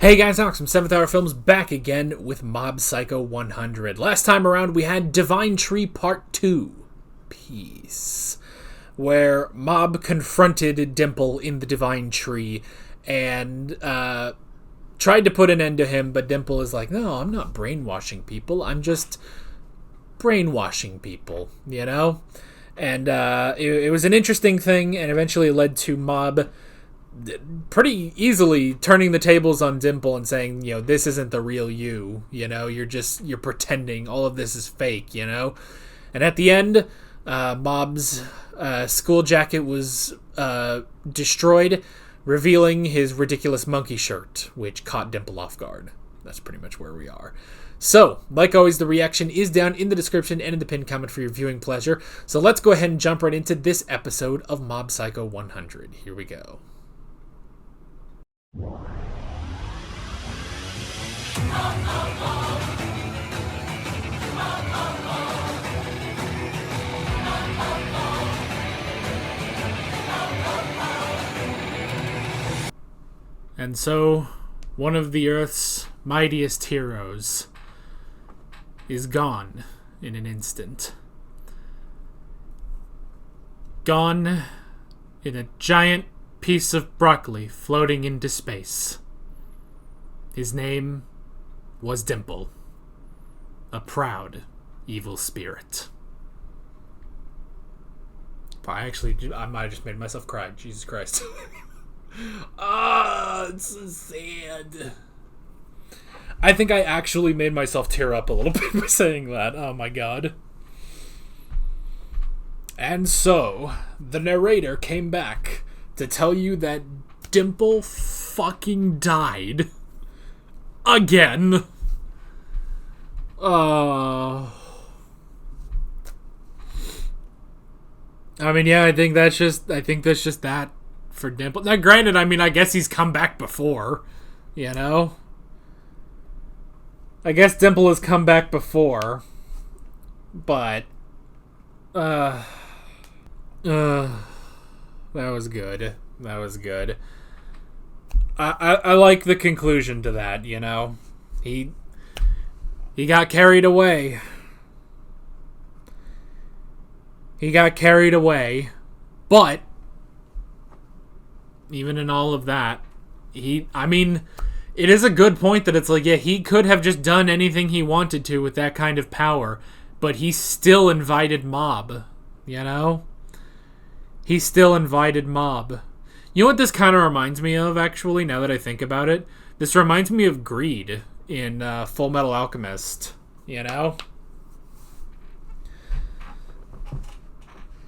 Hey guys, Alex from 7th Hour Films back again with Mob Psycho 100. Last time around we had Divine Tree Part 2. Peace. Where Mob confronted Dimple in the Divine Tree and tried to put an end to him, but Dimple is like, no, I'm not brainwashing people. I'm just brainwashing people, you know? And it was an interesting thing and eventually led to Mob pretty easily turning the tables on Dimple and saying, you know, this isn't the real you, you know, you're pretending, all of this is fake, you know. And at the end, Mob's school jacket was destroyed, revealing his ridiculous monkey shirt, which caught Dimple off guard. That's pretty much where we are. So, like always, the reaction is down in the description and in the pinned comment for your viewing pleasure. So let's go ahead and jump right into this episode of Mob Psycho 100. Here we go. And so, one of the Earth's mightiest heroes is gone in an instant. Gone in a giant piece of broccoli floating into space. His name was Dimple, a proud evil spirit. I might have just made myself cry. Jesus Christ. It's so sad. I think I actually made myself tear up a little bit by saying that. Oh my god. And so, the narrator came back to tell you that Dimple fucking died. Again. I mean, yeah, I think that's just that for Dimple. Now, granted, I mean, I guess he's come back before, you know? I guess Dimple has come back before, but, that was good. That was good. I like the conclusion to that, you know? He got carried away. He got carried away, but even in all of that, I mean, it is a good point that it's like, yeah, he could have just done anything he wanted to with that kind of power, but he still invited Mob, you know? He still invited Mob. You know what this kind of reminds me of, actually, now that I think about it? This reminds me of Greed in Full Metal Alchemist, you know?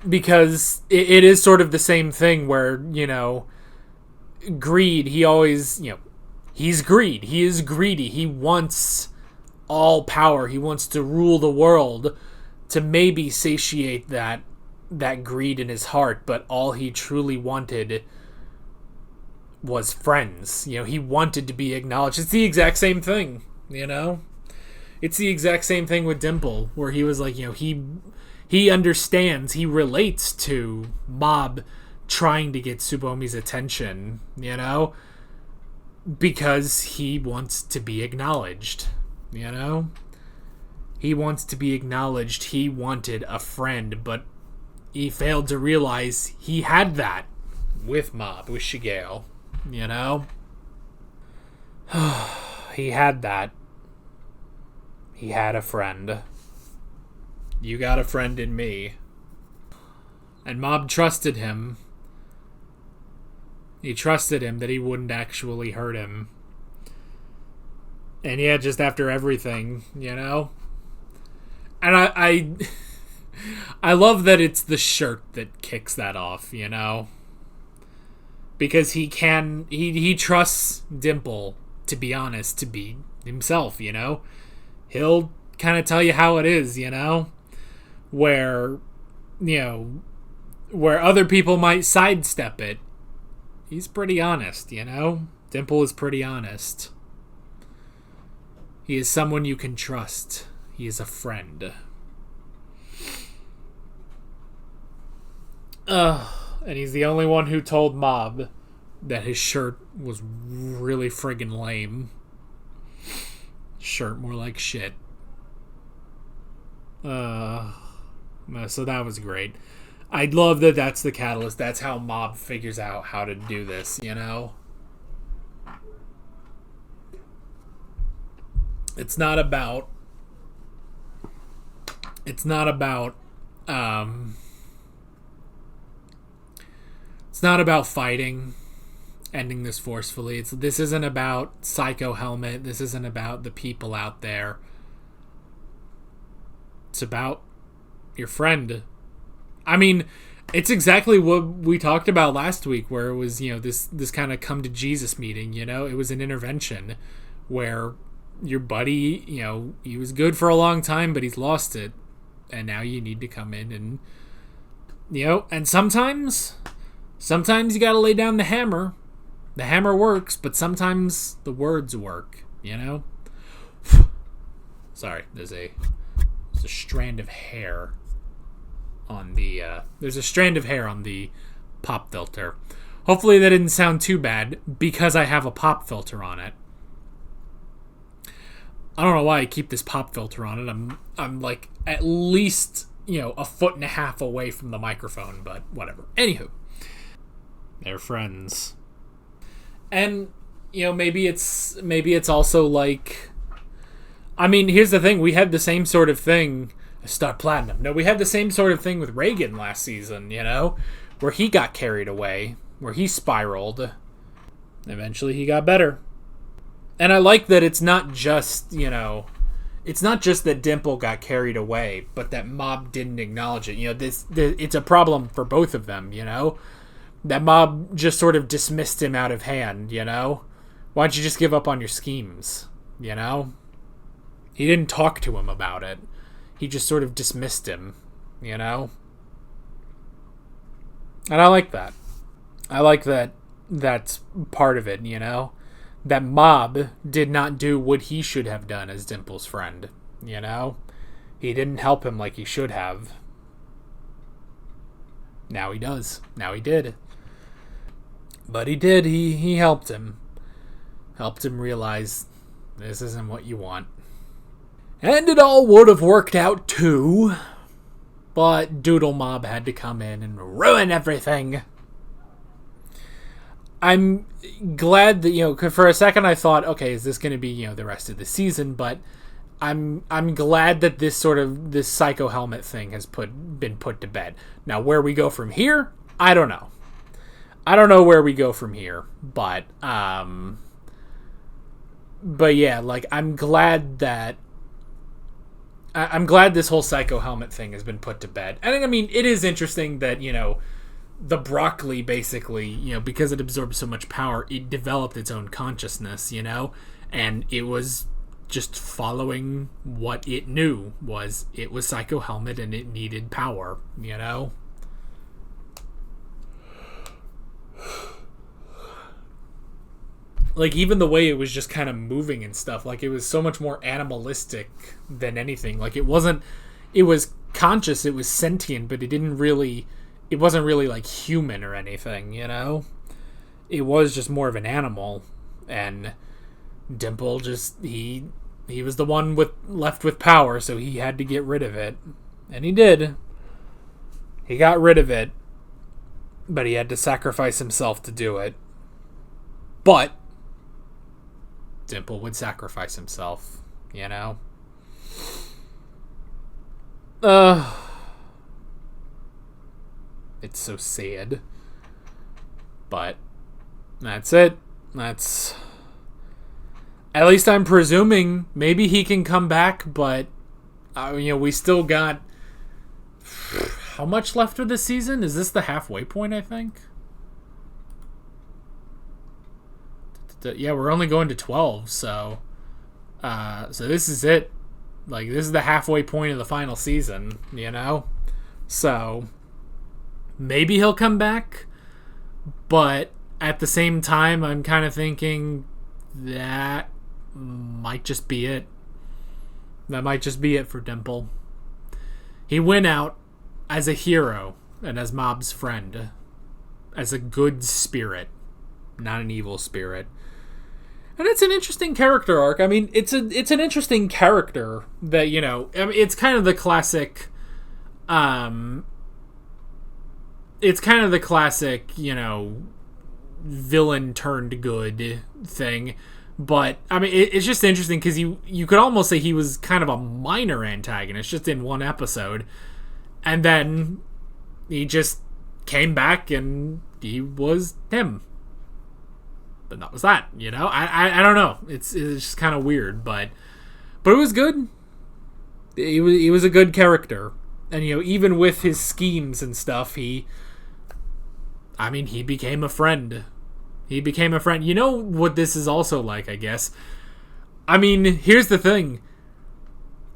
Because it is sort of the same thing where, you know, Greed, he always, you know, he's greed. He is greedy. He wants all power. He wants to rule the world to maybe satiate that greed in his heart, but all he truly wanted was friends. You know, he wanted to be acknowledged. It's the exact same thing, you know? It's the exact same thing with Dimple, where he was like, you know, he understands, he relates to Mob trying to get Tsubomi's attention, you know? Because he wants to be acknowledged, you know? He wants to be acknowledged. He wanted a friend, but he failed to realize he had that with Mob, with Shigeo, you know? He had that. He had a friend. You got a friend in me. And Mob trusted him. He trusted him that he wouldn't actually hurt him. And yeah, just after everything, you know? And I love that it's the shirt that kicks that off, you know? Because he trusts Dimple, to be honest, to be himself, you know? He'll kind of tell you how it is, you know? Where, you know, where other people might sidestep it, he's pretty honest, you know? Dimple is pretty honest. He is someone you can trust. He is a friend. And he's the only one who told Mob that his shirt was really friggin' lame. Shirt more like shit. So that was great. I love that that's the catalyst. That's how Mob figures out how to do this, you know? It's not about fighting, ending this forcefully. This isn't about Psycho Helmet. This isn't about the people out there. It's about your friend. I mean, it's exactly what we talked about last week, where it was, this kind of come to Jesus meeting, It was an intervention where your buddy, he was good for a long time, but he's lost it. And now you need to come in and, and sometimes you got to lay down the hammer. The hammer works, but sometimes the words work, Sorry, there's a strand of hair on the pop filter. Hopefully that didn't sound too bad because I have a pop filter on it. I don't know why I keep this pop filter on it. I'm like at least, a foot and a half away from the microphone, but whatever. Anywho, they're friends. And, maybe it's also like, I mean, here's the thing. We had the same sort of thing. Star Platinum. No, we had the same sort of thing with Reagan last season, where he got carried away, where he spiraled. Eventually he got better. And I like that it's not just, it's not just that Dimple got carried away, but that Mob didn't acknowledge it. It's a problem for both of them, That Mob just sort of dismissed him out of hand, Why don't you just give up on your schemes, He didn't talk to him about it. He just sort of dismissed him, And I like that. I like that that's part of it, That Mob did not do what he should have done as Dimple's friend, He didn't help him like he should have. Now he does. Now he did. But he did. He helped him. Helped him realize this isn't what you want. And it all would have worked out too. But Doodle Mob had to come in and ruin everything. I'm glad that, for a second I thought, okay, is this going to be, the rest of the season? But I'm glad that this Psycho Helmet thing has been put to bed. Now, where we go from here, I don't know. I don't know where we go from here, but yeah, like I'm glad this whole Psycho Helmet thing has been put to bed. And I mean, it is interesting that, the broccoli basically, because it absorbed so much power, it developed its own consciousness, and it was just following what it knew was it was Psycho Helmet and it needed power, Like, even the way it was just kind of moving and stuff, like, it was so much more animalistic than anything. Like, it was conscious, it was sentient, but it wasn't really, like, human or anything, It was just more of an animal, and Dimple just, he was the one left with power, so he had to get rid of it. And he did. He got rid of it, but he had to sacrifice himself to do it. But Dimple would sacrifice himself, It's so sad. But that's it. That's... At least I'm presuming maybe he can come back, but we still got... How much left of this season? Is this the halfway point, I think? Yeah, we're only going to 12, so this is it. Like, this is the halfway point of the final season, So maybe he'll come back, but at the same time, I'm kind of thinking that might just be it. That might just be it for Dimple. He went out as a hero and as Mob's friend, as a good spirit. not an evil spirit. And it's an interesting character arc. I mean, it's an interesting character that, you know, I mean, it's kind of the classic, you know, villain turned good thing. But, I mean, it's just interesting because you could almost say he was kind of a minor antagonist just in one episode. And then he just came back and he was him. But that was that, you know? I don't know. It's just kind of weird, but it was good. He was a good character. And, you know, even with his schemes and stuff, he became a friend. He became a friend. You know what this is also like, I guess? I mean, here's the thing.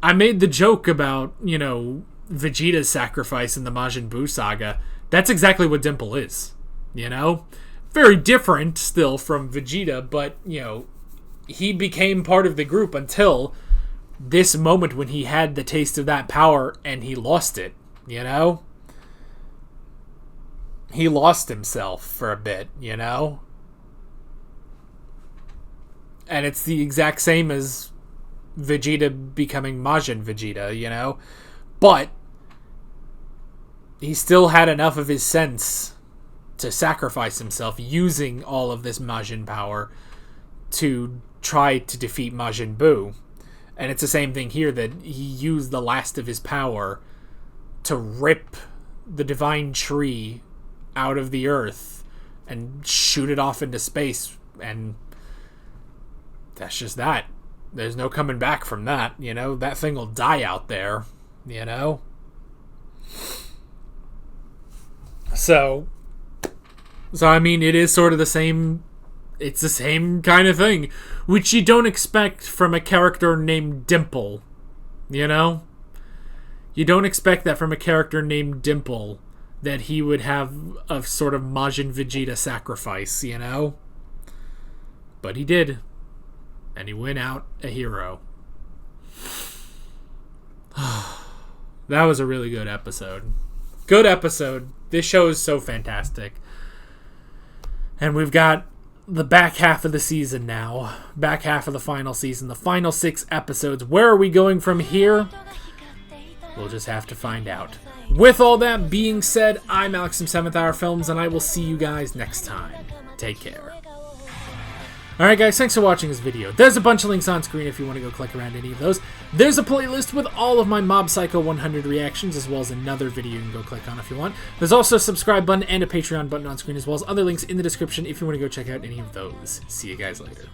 I made the joke about, you know, Vegeta's sacrifice in the Majin Buu saga. That's exactly what Dimple is, you know? Very different still from Vegeta, but, you know, he became part of the group until this moment when he had the taste of that power and he lost it, you know? He lost himself for a bit, you know? And it's the exact same as Vegeta becoming Majin Vegeta, you know? But he still had enough of his sense to sacrifice himself using all of this Majin power to try to defeat Majin Buu. And it's the same thing here, that he used the last of his power to rip the divine tree out of the earth and shoot it off into space, and that's just that. There's no coming back from that, you know? That thing will die out there, you know? So I mean, it is sort of the same, it's the same kind of thing, which you don't expect from a character named Dimple, you know? You don't expect that from a character named Dimple, that he would have a sort of Majin Vegeta sacrifice, you know? But he did. And he went out a hero. That was a really good episode. Good episode. This show is so fantastic. And we've got the back half of the season now. Back half of the final season. The final 6 episodes. Where are we going from here? We'll just have to find out. With all that being said, I'm Alex from 7th Hour Films, and I will see you guys next time. Take care. Alright guys, thanks for watching this video. There's a bunch of links on screen if you want to go click around any of those. There's a playlist with all of my Mob Psycho 100 reactions, as well as another video you can go click on if you want. There's also a subscribe button and a Patreon button on screen, as well as other links in the description if you want to go check out any of those. See you guys later.